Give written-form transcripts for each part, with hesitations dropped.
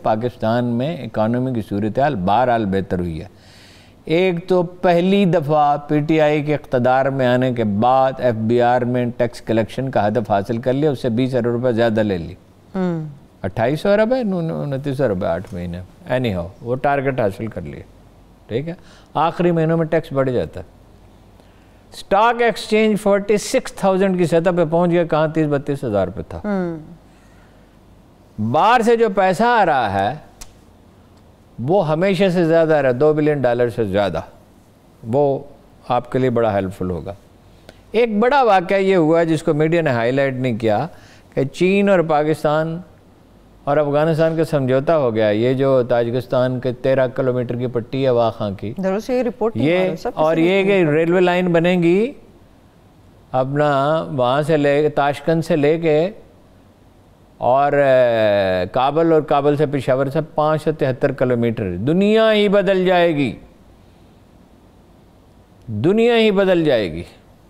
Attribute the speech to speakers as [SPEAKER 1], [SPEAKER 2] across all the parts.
[SPEAKER 1] پاکستان میں اکانومی کی صورتحال بہرحال بہتر ہوئی ہے. ایک تو پہلی دفعہ پی ٹی آئی کے اقتدار میں آنے کے بعد ایف بی آر میں ٹیکس کلیکشن کا ہدف حاصل کر لیا, اس سے 20 ارب روپے زیادہ لے لی. 2800 ارب ہے 2900 ارب ہے 8 مہینے, اینی ہاؤ وہ ٹارگٹ حاصل کر لیا. ٹھیک ہے, آخری مہینوں میں ٹیکس بڑھ جاتا ہے. سٹاک ایکسچینج 46,000 کی سطح پہ پہنچ گیا, کہاں 30-32 ہزار پہ تھا. باہر سے جو پیسہ آ رہا ہے وہ ہمیشہ سے زیادہ رہا, $2 بلین سے زیادہ. وہ آپ کے لیے بڑا ہیلپ فل ہوگا. ایک بڑا واقعہ یہ ہوا جس کو میڈیا نے ہائی لائٹ نہیں کیا کہ چین اور پاکستان اور افغانستان کا سمجھوتا ہو گیا. یہ جو تاجکستان کے 13 کلومیٹر کی پٹی ہے واخاں کی, یہ اور یہ کہ ریلوے لائن بنے گی اپنا وہاں سے لے تاشکند سے لے کے اور کابل, اور کابل سے پشاور سے 573 کلومیٹر. دنیا ہی بدل جائے گی, دنیا ہی بدل جائے گی.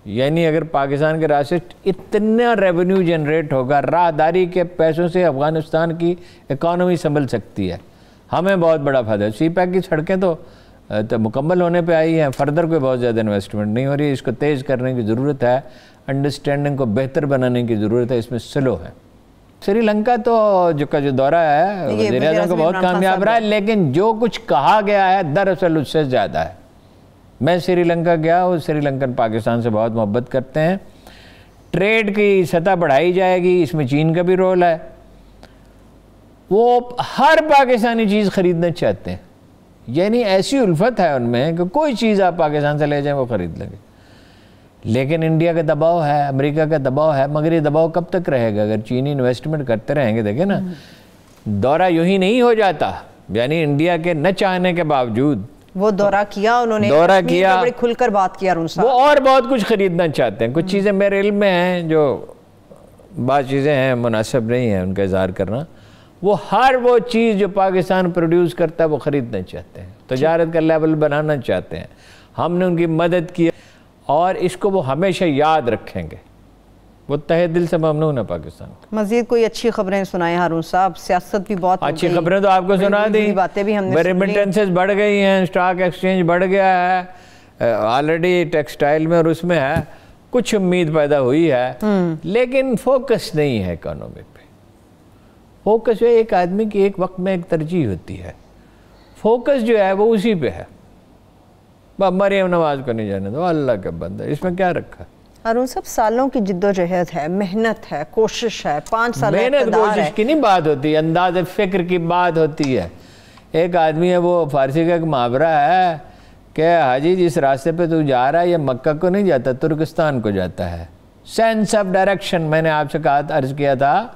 [SPEAKER 1] یعنی اگر پاکستان کے راستے اتنا ریونیو جنریٹ ہوگا, راہداری کے پیسوں سے افغانستان کی اکانومی سنبھل سکتی ہے. ہمیں بہت بڑا فائدہ ہے. سی پیک کی سڑکیں تو مکمل ہونے پہ آئی ہیں, فردر کوئی بہت زیادہ انویسٹمنٹ نہیں ہو رہی. اس کو تیز کرنے کی ضرورت ہے, انڈرسٹینڈنگ کو بہتر بنانے کی ضرورت ہے, اس میں سلو ہے. سری لنکا تو جو دورہ ہے وزیر اعظم کو بہت کامیاب رہا ہے, لیکن جو کچھ کہا گیا ہے دراصل اس سے زیادہ ہے. میں سری لنکا گیا, وہ سری لنکن پاکستان سے بہت محبت کرتے ہیں. ٹریڈ کی سطح بڑھائی جائے گی, اس میں چین کا بھی رول ہے. وہ ہر پاکستانی چیز خریدنا چاہتے ہیں, یعنی ایسی الفت ہے ان میں کہ کوئی چیز آپ پاکستان سے لے جائیں وہ خرید لیں گے. لیکن انڈیا کا دباؤ ہے, امریکہ کا دباؤ ہے, مگر یہ دباؤ کب تک رہے گا؟ اگر چینی انویسٹمنٹ کرتے رہیں گے, دیکھیں نا دورہ یوں ہی نہیں ہو جاتا. یعنی انڈیا کے نہ چاہنے کے باوجود
[SPEAKER 2] وہ دورہ کیا, انہوں نے
[SPEAKER 1] دورہ کیا,
[SPEAKER 2] بڑی کھل کر بات کیا.
[SPEAKER 1] وہ اور بہت کچھ خریدنا چاہتے ہیں. کچھ چیزیں میرے علم میں ہیں جو بعض چیزیں ہیں مناسب نہیں ہیں ان کا اظہار کرنا. وہ ہر وہ چیز جو پاکستان پروڈیوس کرتا ہے وہ خریدنا چاہتے ہیں, تجارت کا لیول بنانا چاہتے ہیں. ہم نے ان کی مدد کی اور اس کو وہ ہمیشہ یاد رکھیں گے. وہ تہہ دل سے ممنون ہے پاکستان کو.
[SPEAKER 2] مزید کوئی اچھی خبریں سنائیں ہارون صاحب, سیاست بھی بہت
[SPEAKER 1] اچھی خبریں تو آپ کو سنا دی. ریمیٹنسز بڑھ گئی ہیں, سٹاک ایکسچینج بڑھ گیا ہے آلریڈی ٹیکسٹائل میں اور اس میں ہے. کچھ امید پیدا ہوئی ہے, لیکن فوکس نہیں ہے اکانومی پہ. فوکس جو ہے ایک آدمی کی ایک وقت میں ایک ترجیح ہوتی ہے, فوکس جو ہے وہ اسی پہ ہے. مریم نواز کو نہیں جانے دو, اللہ کا بندہ, اس میں کیا رکھا؟
[SPEAKER 2] ہارون صاحب سالوں کی جد و جہد ہے, محنت ہے, کوشش ہے, 5 سال
[SPEAKER 1] محنت کوشش کی نہیں بات ہوتی, انداز فکر کی بات ہوتی ہے. ایک آدمی ہے, وہ فارسی کا ایک محاورہ ہے کہ حاجی جس راستے پہ تو جا رہا ہے یہ مکہ کو نہیں جاتا, ترکستان کو جاتا ہے. سینس آف ڈائریکشن, میں نے آپ سے عرض کیا تھا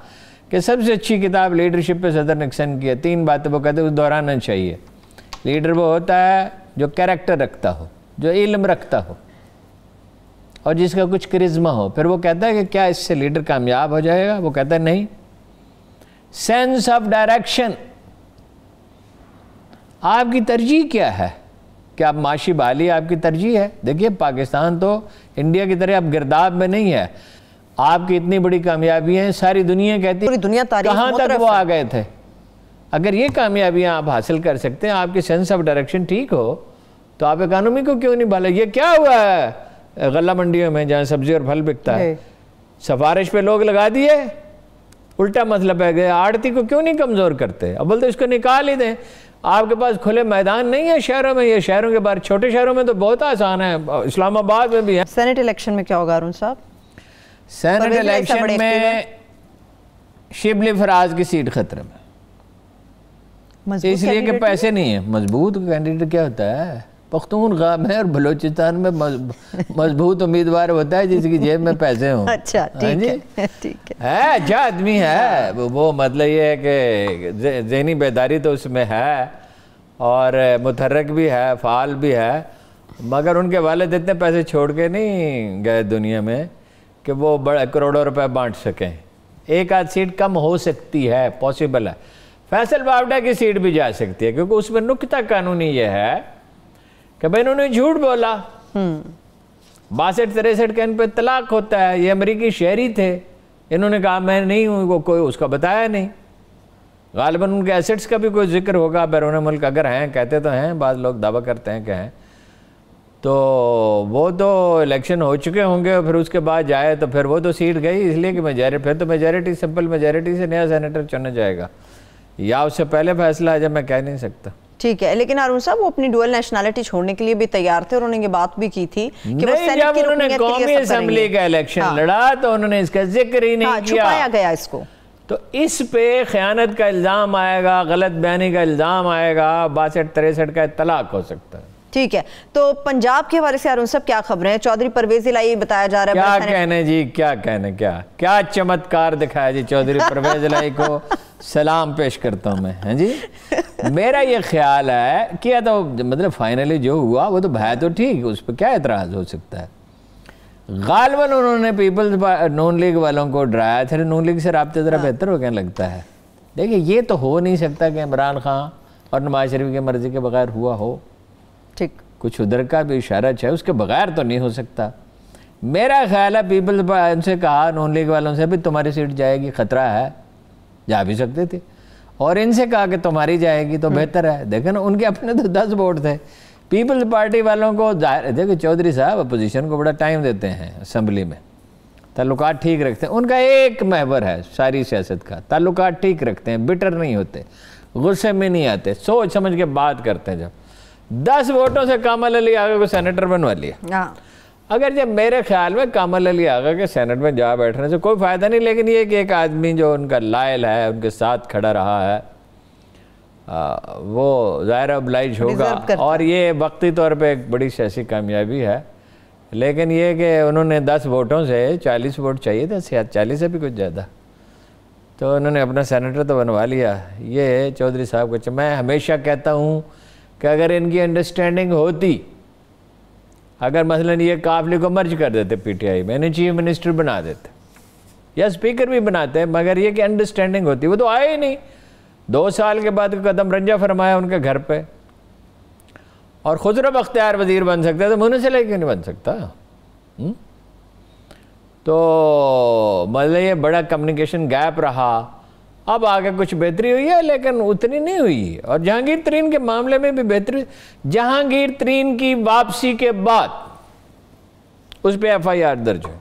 [SPEAKER 1] کہ سب سے اچھی کتاب لیڈرشپ پہ صدر نکسن کی ہے. 3 باتیں وہ کہتے ہیں, وہ دہرانا چاہیے. لیڈر وہ ہوتا ہے جو کریکٹر رکھتا ہو, جو علم رکھتا ہو اور جس کا کچھ کرزمہ ہو. پھر وہ کہتا ہے کہ کیا اس سے لیڈر کامیاب ہو جائے گا؟ وہ کہتا ہے نہیں. سینس آف ڈائریکشن, آپ کی ترجیح کیا ہے؟ کہ آپ معاشی بحالی آپ کی ترجیح ہے؟ دیکھیے پاکستان تو انڈیا کی طرح اب گرداب میں نہیں ہے. آپ کی اتنی بڑی کامیابیاں ہیں, ساری دنیا کہتی ہے کہاں تک وہ آ گئے تھے. اگر یہ کامیابیاں آپ حاصل کر سکتے ہیں, آپ کی سینس آف ڈائریکشن ٹھیک ہو, تو آپ اکانومی کو کیوں نہیں بھالا؟ یہ کیا ہوا ہے غلہ منڈیوں میں جہاں سبزی اور پھل بکتا ہے, سفارش پہ لوگ لگا دیے, الٹا مطلب ہے کہ آڑتی کو کیوں نہیں کمزور کرتے؟ اب بولتے اس کو نکال ہی دیں. آپ کے پاس کھلے میدان نہیں ہے شہروں میں, یہ شہروں کے باہر, چھوٹے شہروں میں تو بہت آسان ہے, اسلام آباد میں بھی ہے.
[SPEAKER 2] سینٹ الیکشن میں کیا ہوگا ہارون صاحب؟
[SPEAKER 1] سینٹ الیکشن میں شبلی فراز کی سیٹ خطرے میں, اس لیے کہ پیسے نہیں ہیں. مضبوط کینڈیڈیٹ کیا ہوتا ہے؟ پختونخوا میں اور بلوچستان میں مضبوط امیدوار ہوتا ہے جس کی جیب میں پیسے ہوں.
[SPEAKER 2] اچھا ٹھیک ہے,
[SPEAKER 1] اچھا آدمی ہے وہ. مطلب یہ ہے کہ ذہنی بیداری تو اس میں ہے اور متحرک بھی ہے, فعال بھی ہے, مگر ان کے والد اتنے پیسے چھوڑ کے نہیں گئے دنیا میں کہ وہ بڑے کروڑوں روپے بانٹ سکیں. 1 آدھ سیٹ کم ہو سکتی ہے, پاسبل ہے. فیصل باوڈا کی سیٹ بھی جا سکتی ہے, کیونکہ اس میں نکتہ قانونی یہ ہے کہ بھائی انہوں نے جھوٹ بولا. 62-63 کا ان پہ طلاق ہوتا ہے. یہ امریکی شہری تھے, انہوں نے کہا میں نہیں ہوں, کوئی اس کا بتایا نہیں. غالباً ان کے ایسٹس کا بھی کوئی ذکر ہوگا بیرون ملک، اگر ہیں، کہتے تو ہیں، بعض لوگ دعویٰ کرتے ہیں کہ ہیں، تو وہ تو الیکشن ہو چکے ہوں گے، پھر اس کے بعد جائے تو پھر وہ تو سیٹ گئی، اس لیے کہ پھر تو میجارٹی، سمپل میجارٹی سے نیا سینیٹر چنا جائے گا، یا اس سے پہلے فیصلہ ہے جب میں کہہ نہیں سکتا۔
[SPEAKER 2] ٹھیک ہے، لیکن ہارون صاحب وہ اپنی ڈوئل نیشنلٹی چھوڑنے کے لیے بھی تیار تھے، اور انہوں نے یہ بات بھی کی تھی کہ وہ سینٹ کی
[SPEAKER 1] انہوں نے قومی اسمبلی کا الیکشن لڑا تو انہوں نے اس کا ذکر ہی نہیں کیا،
[SPEAKER 2] چھپایا گیا اس کو۔
[SPEAKER 1] تو اس پہ خیانت کا الزام آئے گا، غلط بیانی کا الزام آئے گا، 62-63 کا طلاق ہو سکتا ہے۔
[SPEAKER 2] ٹھیک ہے، تو پنجاب کے حوالے سے ہارون صاحب کیا خبریں ہیں؟ چودھری پرویز الہی بتایا جا رہا ہے،
[SPEAKER 1] کیا کہنے جی، کیا کہنے، کیا چمتکار دکھایا جی چودھری پرویز الہی کو، سلام پیش کرتا ہوں میں، ہیں جی۔ میرا یہ خیال ہے کیا تو مطلب فائنلی جو ہوا وہ تو ہے تو ٹھیک، اس پہ کیا اعتراض ہو سکتا ہے۔ غالباً انہوں نے پیپلز نون لیگ والوں کو ڈرایا تھا، نون لیگ سے رابطے ذرا بہتر ہو گیا لگتا ہے۔ دیکھیں یہ تو ہو نہیں سکتا کہ عمران خان اور نواز شریف کی مرضی کے بغیر ہوا ہو،
[SPEAKER 2] ٹھیک،
[SPEAKER 1] کچھ ادھر کا بھی اشارہ چاہے، اس کے بغیر تو نہیں ہو سکتا۔ میرا خیال ہے پیپلز ان سے کہا، نون لیگ والوں سے بھی تمہاری سیٹ جائے گی، خطرہ ہے، جا بھی سکتے تھے، اور ان سے کہا کہ تمہاری جائے گی تو بہتر ہے۔ دیکھیں نا، ان کے اپنے تو 10 ووٹ تھے، پیپلز پارٹی والوں کو ظاہر، دیکھیں چودھری صاحب اپوزیشن کو بڑا ٹائم دیتے ہیں اسمبلی میں، تعلقات ٹھیک رکھتے ہیں، ان کا ایک محور ہے ساری سیاست کا، تعلقات ٹھیک رکھتے ہیں، بٹر نہیں ہوتے، غصے میں نہیں آتے، سوچ سمجھ کے بات کرتے ہیں۔ جب 10 ووٹوں سے کامل علی آغا کو سینیٹر بنوا لیا، اگر جب میرے خیال میں کامل علی آغا کے سینٹ میں جا بیٹھنے سے کوئی فائدہ نہیں، لیکن یہ کہ ایک آدمی جو ان کا لائل ہے، ان کے ساتھ کھڑا رہا ہے، وہ ظاہر ابلائج ہوگا، اور یہ وقتی طور پہ ایک بڑی سیاسی کامیابی ہے۔ لیکن یہ کہ انہوں نے 10 ووٹوں سے 40 ووٹ چاہیے تھے، 40 سے بھی کچھ زیادہ، تو انہوں نے اپنا سینیٹر تو بنوا لیا۔ یہ چودھری صاحب کو میں ہمیشہ کہتا ہوں کہ اگر ان کی انڈرسٹینڈنگ ہوتی، اگر مثلاً یہ قافلے کو مرج کر دیتے پی ٹی آئی میں، انہیں چیف منسٹر بنا دیتے یا اسپیکر بھی بناتے، مگر یہ کہ انڈرسٹینڈنگ ہوتی، وہ تو آئے ہی نہیں۔ 2 سال کے بعد قدم رنجہ فرمایا ان کے گھر پہ، اور خسرو بختیار وزیر بن سکتا ہے تو منہ سے لے کے نہیں بن سکتا۔ تو مطلب یہ بڑا کمیونیکیشن گیپ رہا، اب آگے کچھ بہتری ہوئی ہے لیکن اتنی نہیں ہوئی، اور جہانگیر ترین کے معاملے میں بھی بہتری، جہانگیر ترین کی واپسی کے بعد اس پہ ایف آئی آر درج ہے،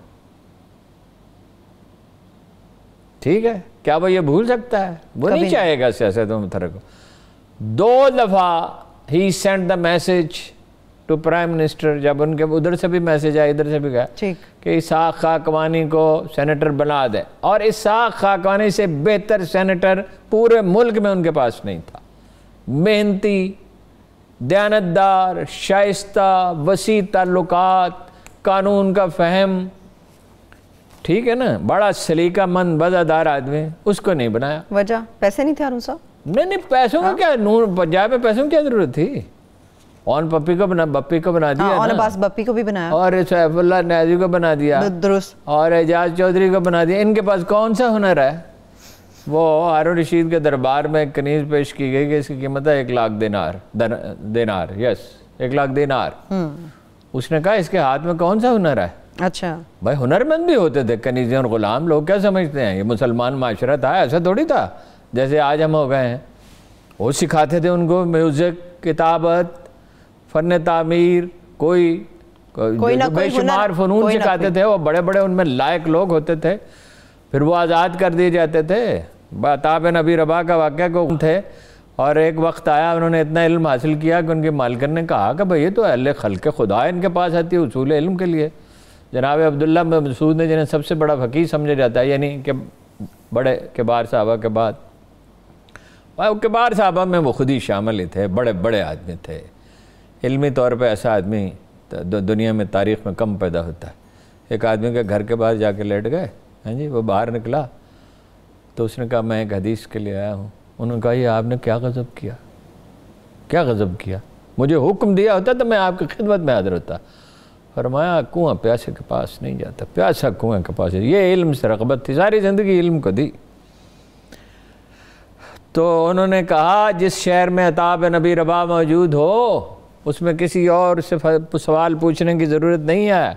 [SPEAKER 1] ٹھیک ہے، کیا وہ یہ بھول سکتا ہے؟ وہ نہیں چاہے گا سیاست میں متحرک ہو۔ 2 دفعہ ہی send the message to prime minister, جب ان کے ادھر سے بھی میسج آیا، ادھر سے بھی گیا کہ اسحاق خاقوانی کو سینیٹر بنا دے، اور اسحاق خاقوانی سے بہتر سینیٹر پورے ملک میں ان کے پاس نہیں تھا، محنتی، دیانتدار، شائستہ، وسیع تعلقات، قانون کا فہم، ٹھیک ہے نا، بڑا سلیقہ مند وزادار آدمی، اس کو نہیں بنایا۔
[SPEAKER 2] وجہ پیسے نہیں تھے ہارون صاحب؟ نہیں،
[SPEAKER 1] پیسوں کا کیا، نور پنجاب میں پیسوں کی کیا ضرورت تھی؟ اون بپی کو بنا دیا،
[SPEAKER 2] اون عباس بپی کو بھی بنایا،
[SPEAKER 1] اور سیف اللہ نیازی کو بنا دیا،
[SPEAKER 2] درست،
[SPEAKER 1] اور اعجاز چودھری کو بنا دیا۔ ان کے پاس کون سا ہنر ہے؟ وہ ہارون رشید کے دربار میں ایک کنیز پیش کی گئی کہ اس کی قیمت ہے 1 لاکھ دینار، یس 1 لاکھ دینار۔ اس نے کہا اس کے ہاتھ میں کون سا ہنر ہے؟
[SPEAKER 2] اچھا
[SPEAKER 1] بھائی ہنرمند بھی ہوتے تھے کنیزیں اور غلام، لوگ کیا سمجھتے ہیں یہ مسلمان معاشرہ تھا؟ ایسا تھوڑی تھا جیسے آج ہم ہو گئے ہیں۔ وہ سکھاتے تھے ان کو میوزک، کتابت، فن تعمیر، کوئی بے شمار فنون سکھاتے تھے، وہ بڑے بڑے ان میں لائق لوگ ہوتے تھے، پھر وہ آزاد کر دیے جاتے تھے۔ عطا بن ابی رباح کا واقعہ کو تھے، اور ایک وقت آیا انہوں نے اتنا علم حاصل کیا کہ ان کے مالکن نے کہا کہ بھئی یہ تو اہل خلق خدا ان کے پاس آتی ہے اصول علم کے لیے۔ جناب عبداللہ بن مسعود نے جنہیں سب سے بڑا فقیہ سمجھا جاتا ہے، یعنی کہ بڑے کبار صحابہ کے بعد، کبار صحابہ میں وہ خود ہی شامل ہی تھے، بڑے بڑے آدمی تھے، علمی طور پہ ایسا آدمی دنیا میں تاریخ میں کم پیدا ہوتا ہے۔ ایک آدمی کے گھر کے باہر جا کے لیٹ گئے، ہاں جی، وہ باہر نکلا تو اس نے کہا میں ایک حدیث کے لیے آیا ہوں۔ انہوں نے کہا یہ آپ نے کیا غضب کیا، کیا غضب کیا؟ مجھے حکم دیا ہوتا تو میں آپ کی خدمت میں حاضر ہوتا۔ فرمایا کنواں پیاسے کے پاس نہیں جاتا، پیاسا کنویں کے پاس، یہ علم سے رغبت تھی، ساری زندگی علم کو دی۔ تو انہوں نے کہا جس شہر میں عطا بن ابی رباح موجود ہو اس میں کسی اور سے سوال پوچھنے کی ضرورت نہیں ہے۔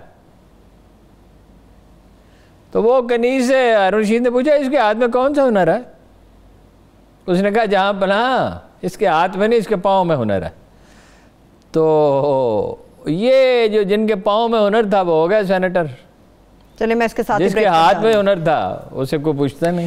[SPEAKER 1] تو وہ کنیز سے ہارون رشید نے پوچھا اس کے ہاتھ میں کون سا ہنر ہے؟ اس نے کہا جہاں پناہ اس کے ہاتھ میں نہیں اس کے پاؤں میں ہنر ہے. تو یہ جو جن کے پاؤں میں ہنر تھا وہ ہو گیا سینیٹر.
[SPEAKER 2] چلے میں اس کے ساتھ
[SPEAKER 1] جس کے ہاتھ میں ہنر تھا اسے کوئی پوچھتا نہیں.